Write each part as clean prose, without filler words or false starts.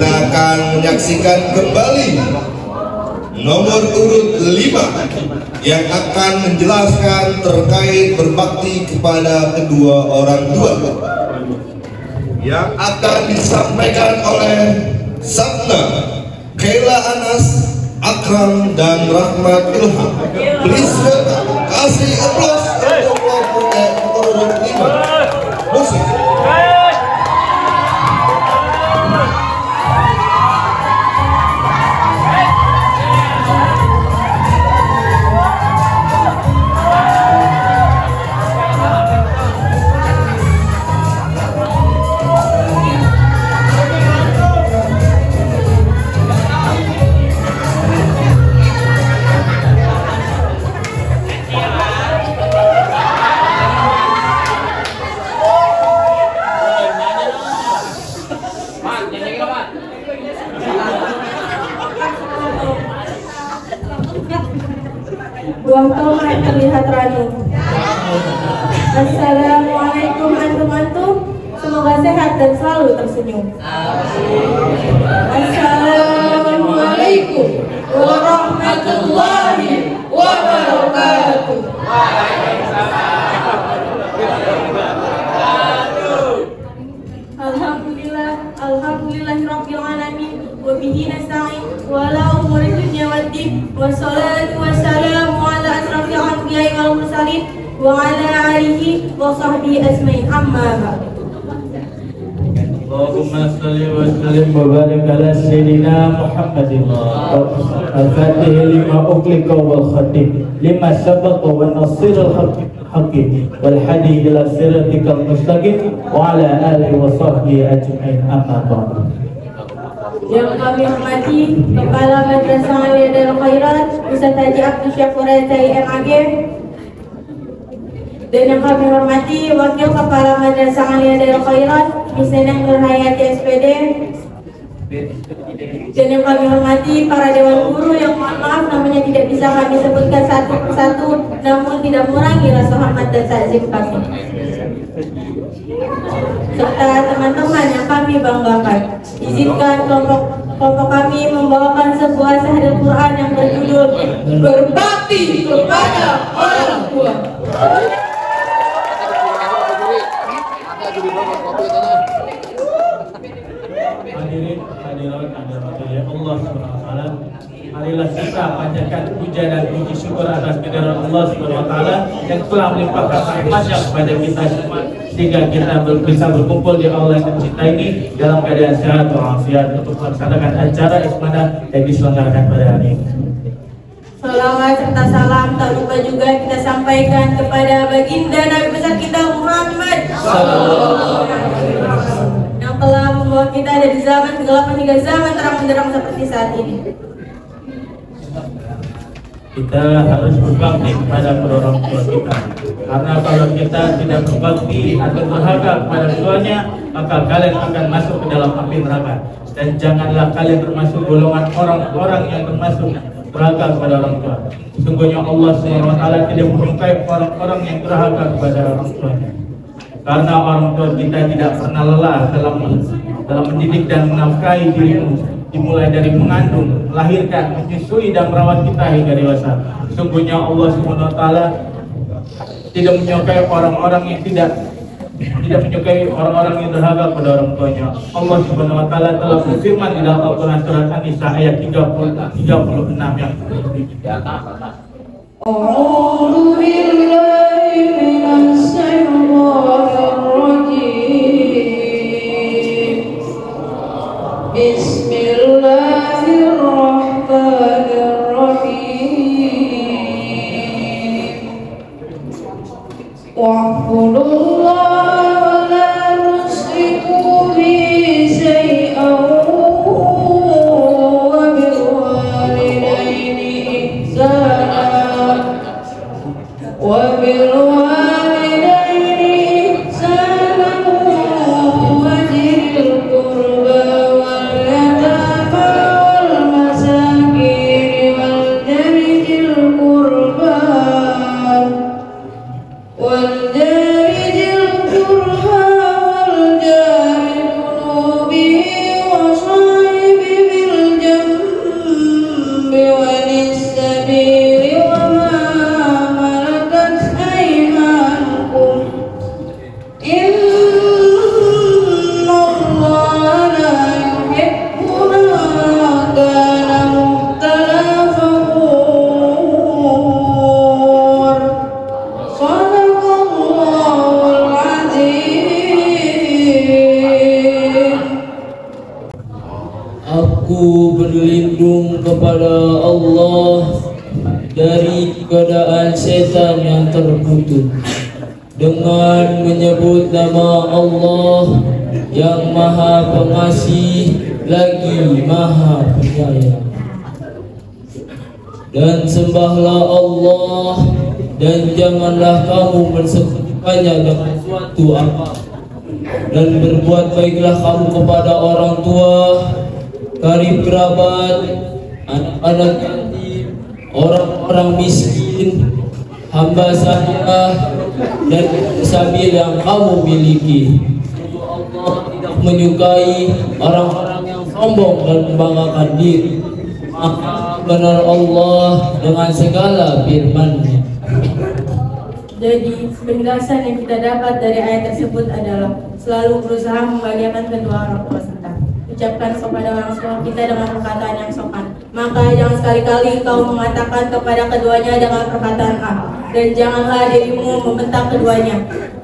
kita akan menyaksikan kembali nomor urut 5 yang akan menjelaskan terkait berbakti kepada kedua orang tua, yang akan disampaikan oleh Sabna, Kaila Anas, Akram, dan Rahmat Ilham. Please welcome, kasih aplaus untuk nomor urut 5. Musik. Buah tomat terlihat ranum. Assalamualaikum antum-antum, semoga sehat dan selalu tersenyum. Assalamualaikum warahmatullahi wabarakatuh. Alhamdulillahirabbil alamin wa bihi nasta'in wa la umuri dunya waddin wassalatu wassalamu ala asrafil anbiya'i wal mursalin wa ala alihi wa sahbihi ajmain, amma ba'd. Allahumma salli wa sallim wa barik ala sayyidina Muhammadin al-fatih lima ughliqa wal khatim lima sabaqa wa nasirul hakim wal hadi ila siratikal mustaqim wa ala alihi wa sahbihi ajmain, amma ba'd. Yang kami hormati Kepala Madrasah Aliyah Darul Khairat Ustaz Haji Abdul Syakur Rezai MAG, dan yang kami hormati Wakil Kepala Madrasah Aliyah Darul Khairat Miss Neneng Nur Hayati SPD, dan yang kami hormati para dewan guru yang mohon maaf namanya tidak bisa kami sebutkan satu persatu, namun tidak mengurangi rasa hormat dan takzim kami, serta teman-teman yang kami banggakan. Izinkan kelompok kami membawakan sebuah syahadat Quran yang berjudul Berbakti Kepada Orang Tua. Hadirin hadirat ya Allah Subhanahu wa taala, marilah kita panjatkan puja dan puji syukur atas kehadiran Allah Subhanahu wa taala yang telah melimpahkan rahmatnya kepada kita semua, sehingga kita bisa berkumpul di aula yang tercinta ini dalam keadaan sehat walafiat untuk melaksanakan acara Ismada yang diselenggarakan pada hari ini. Salawat serta salam tak lupa juga kita sampaikan kepada baginda Nabi besar kita Muhammad yang telah membawa kita dari zaman kegelapan hingga zaman terang benderang seperti saat ini. Kita harus berbakti kepada kedua orang tua kita, karena kalau kita tidak berbakti atau durhaka kepada keduanya, maka kalian akan masuk ke dalam api neraka. Dan janganlah kalian termasuk golongan orang-orang yang termasuk durhaka kepada orang tua. Sesungguhnya Allah SWT tidak menyukai orang-orang yang durhaka kepada orang tuanya, karena orang tua kita tidak pernah lelah dalam mendidik dan menafkahi dirimu, dimulai dari mengandung, melahirkan, menyusui dan merawat kita hingga dewasa. Sesungguhnya Allah SWT tidak menyukai orang-orang yang tidak menyukai orang-orang yang durhaka kepada orang tuanya. Allah Subhanahu wa taala telah berfirman di dalam Al-Qur'an surat An-Nisa ayat 36 yang A'udzu billahi minasy syaithanir rajim. Bismillahirrahmanirrahim. Wa'budullaha la tusyriku bihi syai'an wa bil walidayni ihsana wa Aku berlindung kepada Allah dari godaan setan yang terkutuk dengan menyebut nama Allah yang Maha Pengasih lagi Maha Penyayang. Dan sembahlah Allah dan janganlah kamu bersekutukannya dengan suatu apa. Dan berbuat baiklah kamu kepada orang tua, karib kerabat, anak-anak yatim, orang-orang miskin, hamba saya, dan sabil yang kamu miliki. Allah tidak menyukai orang-orang yang sombong dan membanggakan diri. Maka benar Allah dengan segala firman-Nya. Jadi penjelasan yang kita dapat dari ayat tersebut adalah selalu berusaha membahagiakan kedua orang tua kita. Ucapkan kepada orang tua kita dengan perkataan yang sopan. Maka jangan sekali-kali kau mengatakan kepada keduanya dengan perkataan A. Dan janganlah dirimu membentak keduanya.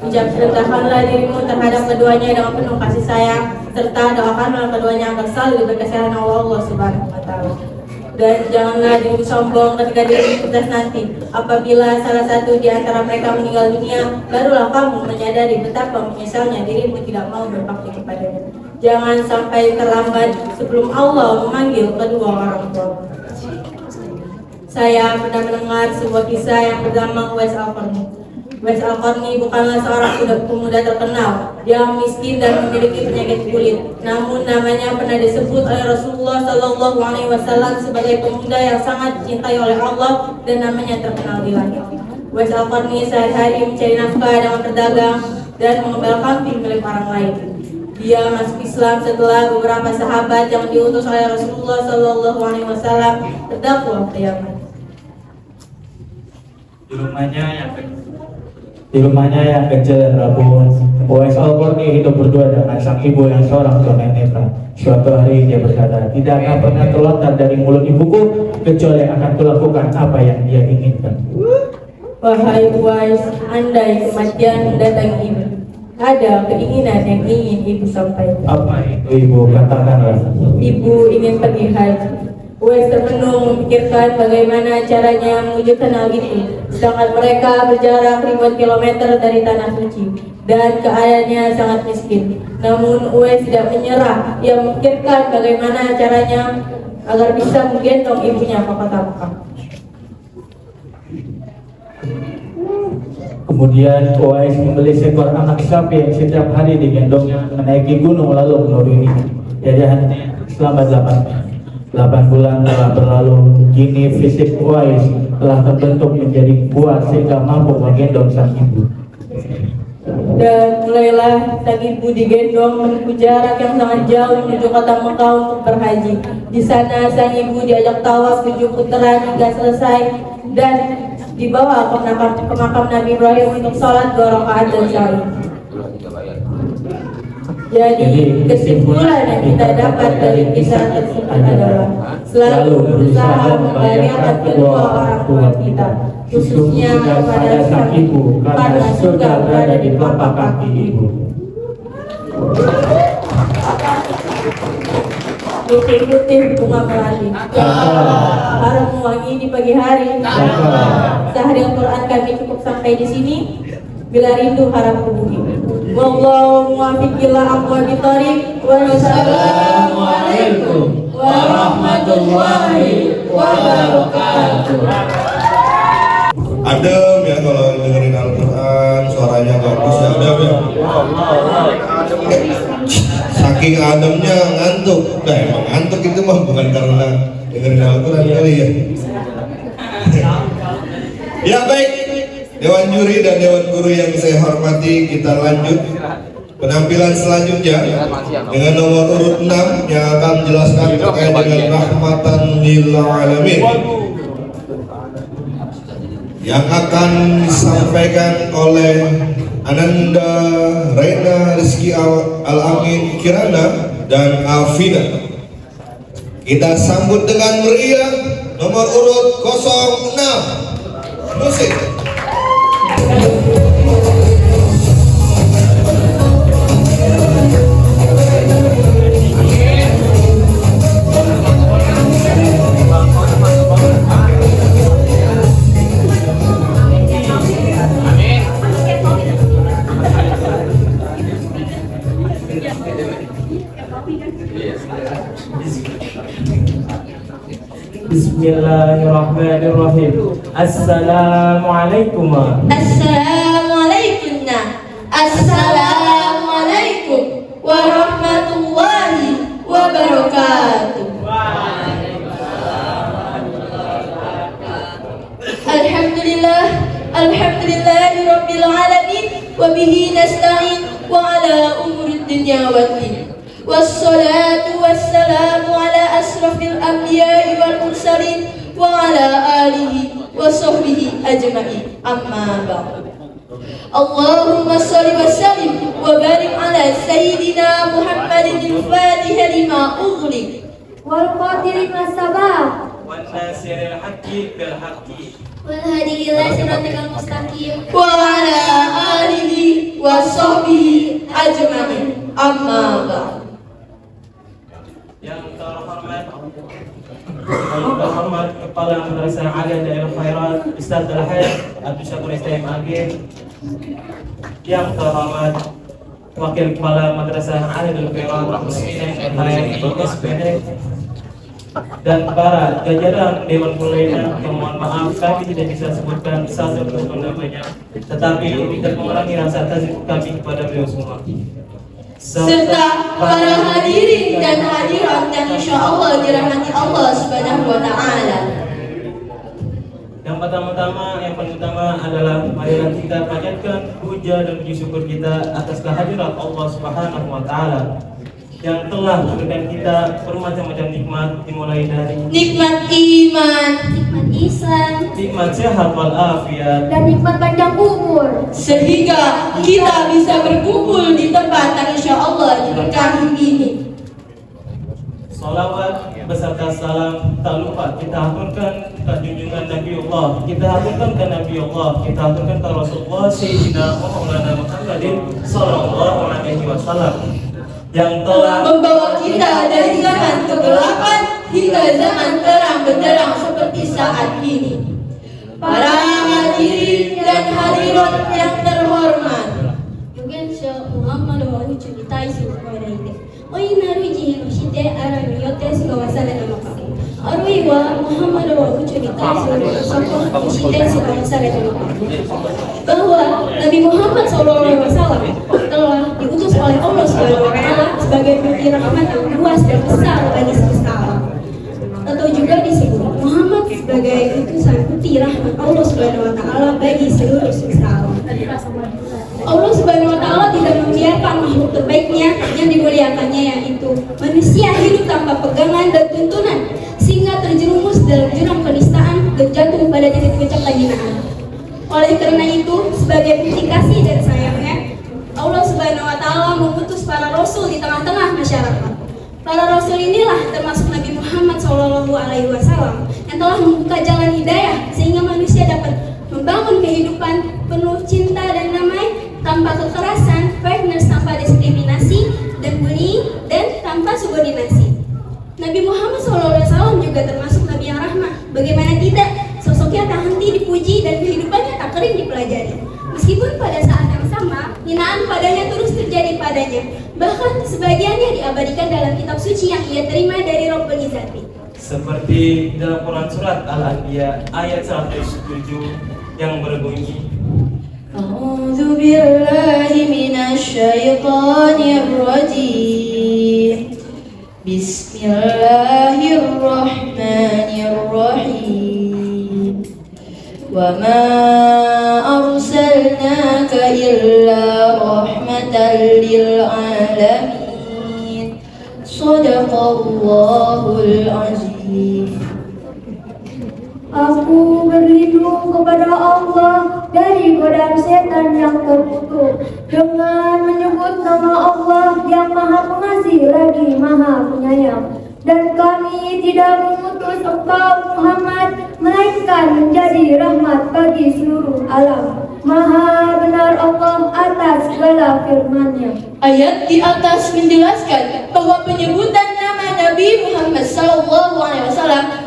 Rendahkanlah dirimu terhadap keduanya dengan penuh kasih sayang, serta doakanlah keduanya agar selalu diberi Allah Subhanahu wa Ta'ala. Dan janganlah dirimu sombong ketika dirimu sukses nanti. Apabila salah satu di antara mereka meninggal dunia, barulah kamu menyadari betapa menyesalnya dirimu tidak mau berbakti kepadanya. Jangan sampai terlambat sebelum Allah memanggil kedua orang tua. Saya pernah mendengar sebuah kisah yang bernama Uwais Al-Qarni. Uwais Al-Qarni bukanlah seorang pemuda terkenal. Dia miskin dan memiliki penyakit kulit. Namun namanya pernah disebut oleh Rasulullah SAW sebagai pemuda yang sangat dicintai oleh Allah dan namanya terkenal di langit. Uwais Al-Qarni sehari-hari mencari nafkah dengan berdagang dan mengembala kambing milik orang lain. Dia masuk Islam setelah beberapa sahabat yang diutus oleh Rasulullah SAW terdakwa ke Yaman. Di rumahnya yang kecil dan rapuh, Uwais Al-Qarni hidup berdua dengan sang ibu yang seorang tunanetra. Suatu hari dia berkata, tidak akan pernah terlontar dari mulut ibuku kecuali akan kulakukan apa yang dia inginkan. Wahai Uwais, andai kematian mendatangi ibu, ada keinginan yang ingin ibu sampaikan. Apa itu ibu? Katakanlah. Ibu ingin pergi haji. Uwais termenung memikirkan bagaimana caranya mewujudkan hal itu, sedangkan mereka berjarak ribuan kilometer dari tanah suci dan keadaannya sangat miskin. Namun Uwais tidak menyerah. Ia memikirkan bagaimana caranya agar bisa menggendong ibunya ke kota Mekah. Kemudian Uwais membeli seekor anak sapi yang setiap hari digendongnya menaiki gunung lalu menuruni. Jajahannya selama 8 bulan telah berlalu. Kini fisik Uwais telah terbentuk menjadi kuat sehingga mampu menggendong sang ibu. Dan mulailah sang ibu digendong menempuh jarak yang sangat jauh menuju kota Mekah untuk berhaji. Di sana sang ibu diajak tawaf 7 putaran hingga selesai dan dibawa ke makam Nabi Ibrahim untuk sholat 2 rakaat dan sa'i. Jadi kesimpulan yang kita dapat dari kisah tersebut adalah selalu berusaha membahagiakan kedua orang tua kita, khususnya kepada sang ibu, karena surga berada di telapak kaki ibu. Putih-putih bunga melati, harum wangi di pagi hari. Sehari Al-Quran kami cukup sampai di sini. Bila rindu harap hubungi. Wallahu muwaffiq ila aqwamit thoriq. Wassalamualaikum warahmatullahi wabarakatuh. Adem ya kalau dengerin Al-Quran, suaranya bagus ya, adem ya. Saking ademnya ngantuk. Nah emang ngantuk itu mah bukan karena dengerin Al-Quran kali ya. Ya baik, Dewan Juri dan Dewan Guru yang saya hormati, kita lanjut penampilan selanjutnya dengan nomor urut 6 yang akan menjelaskan terkait dengan rahmatan lil alamin, yang akan disampaikan oleh Ananda Rena Rizky Al-Amin Kirana dan Alvina. Kita sambut dengan meriah nomor urut 06. Musik. Bismillahirrahmanirrahim. Assalamualaikum. Assalamualaikum. Assalamualaikum warahmatullahi wabarakatuh. Alhamdulillah, alhamdulillahi rabbil alamin, wa bihi nasta'in wa ala umuri dunya waddin. Wassalatu wassalamu ala asrafil anbiya'i wal mursalin wa ala alihi wa sahbihi ajma'in. Amma ba'd. Allahumma salli wa sallim wa barik ala sayyidina Muhammadin al-Fatiha lima ughliq wal qadiri ma sabaq Wan nasiril haqqi bil haqqi wal hadi ila siratal mustaqim wa ala alihi wa sahbihi ajma'in. Amma ba'd. Yang terhormat Kepala Madrasah Alia Daerah Khairat Ustaz Al-Haj Abdul Syakur STM AG, yang terhormat Wakil Kepala Madrasah Alia Daerah Khairat Muslimin SPD, dan para jajaran Dewan Pembina yang mohon maaf kami tidak bisa sebutkan satu persatu namanya, tetapi tidak mengurangi rasa terima kasih kepada beliau semua, serta para hadirin dan hadirat yang insya Allah dirahmati Allah Subhanahu wa Ta'ala. Yang paling utama adalah marilah kita panjatkan puja dan puji syukur kita atas kehadirat Allah Subhanahu wa Ta'ala yang telah memberikan kita bermacam-macam nikmat, dimulai dari nikmat iman, nikmat Islam, nikmat sehat walafiat, dan nikmat panjang umur, sehingga kita bisa berkumpul di tempat yang insya Allah diberkahi ini. Salawat beserta salam tak lupa kita aturkan ke junjungan Nabiullah, kita aturkan ke Nabiullah, kita aturkan ke Rasulullah Sayyidina Maulana Muhammadin Sallallahu Alaihi Wasallam yang telah membawa kita dari zaman kegelapan hingga zaman terang benderang seperti saat ini. Para hadirin dan hadirat yang terhormat, Yugensa Muhammad wa ucuritai sukuaraide oinaruji hinoshite araru yote sugawasale namaka arui wa Muhammad wa ucuritai sukuaraide sugawasale namaka, bahwa Nabi Muhammad SAW telah diutus oleh Allah Subhanahu wa Ta'ala sebagai pemberi rahmat yang luas dan besar bagi semesta alam, atau juga disebut Muhammad sebagai utusan putih rahmat Allah Subhanahu wa Ta'ala bagi seluruh semesta alam. Allah Subhanahu wa Ta'ala tidak membiarkan makhluk terbaiknya yang dimuliakannya, yaitu manusia, hidup tanpa pegangan dan tuntunan sehingga terjerumus dalam jurang penistaan dan jatuh pada titik puncak kehinaan. Oleh karena itu, sebagai bukti kasih dan sayangnya, Allah Subhanahu wa Ta'ala mengutus para rasul di tengah-tengah masyarakat. Para rasul inilah termasuk Nabi Muhammad SAW yang telah membuka jalan hidayah sehingga manusia dapat membangun kehidupan penuh cinta dan damai, tanpa kekerasan, fairness tanpa diskriminasi dan bullying, dan tanpa subordinasi. Nabi Muhammad SAW juga termasuk Nabi yang rahmah. Bagaimana tidak, sosoknya tak henti dipuji dan kehidupannya tak kering dipelajari. Meskipun pada saat yang sama, hinaan padanya terus terjadi padanya. Bahkan sebagiannya diabadikan dalam kitab suci yang ia terima dari Rabbul Izzati. seperti dalam Quran surat Al-Anbiya ayat 107 yang berbunyi, A'udzu billahi minasy syaithanir rajim. Bismillahirrahmanirrahim. Wa ma arsalnaka illa rahmatan lil alamin. Shadaqallahul azim. Aku berlindung kepada Allah dari godaan setan yang terkutuk dengan menyebut nama Allah yang Maha Pengasih lagi Maha Penyayang. Dan kami tidak mengutus engkau Muhammad melainkan menjadi rahmat bagi seluruh alam. Maha benar Allah atas segala firman-Nya. Ayat di atas menjelaskan bahwa penyebutan nama Nabi Muhammad SAW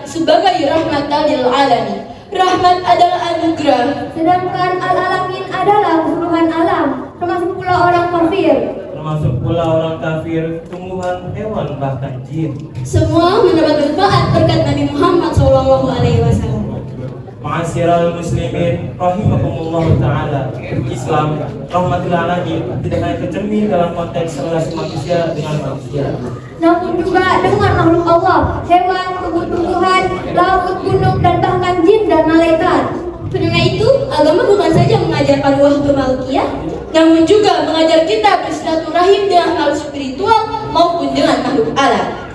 sebagai rahmatan lil alamin. Rahmat adalah anugerah, Sedangkan al-alamin adalah keseluruhan alam, termasuk pula orang kafir. termasuk pula orang kafir, tumbuhan, hewan, bahkan jin. semua mendapat manfaat berkat Nabi Muhammad SAW. Shallallahu Alaihi Wasallam. Ma'asyiral muslimin rahimakumullah ta'ala. Islam rahmatil alamin tidak hanya tercermin dalam konteks relasi manusia dengan manusia, namun juga dengan makhluk Allah, hewan, tumbuh-tumbuhan, laut, gunung, dan bahkan jin dan malaikat. Karena itu, agama bukan saja mengajarkan wahdatul malkiyah, namun juga mengajar kita bersilaturahim dengan hal spiritual maupun dengan makhluk alam.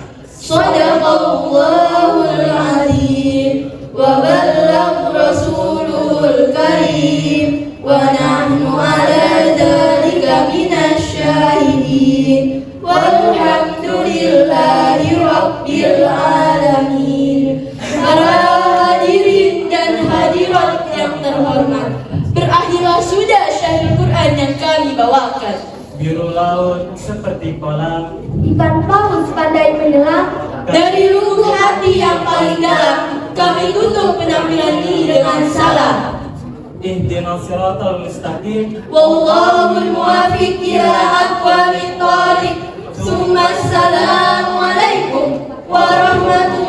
Shadaqallahul azim wa ballagha rasulul karim wa nahnu ala dzalika minasy syahidin walhamdulillahi rabbil alamin. Para hadirin dan hadirat yang terhormat, berakhirlah sudah syair Quran yang kami bawakan. biru laut seperti kolam, Ikan paus pandai menyelam, Dari lubuk hati yang paling dalam, kami tutup penampilan ini dengan salam. ihdinas siratal mustaqim, Wallahul muwaffiq ila aqwamit thoriq. Assalamualaikum warahmatullahi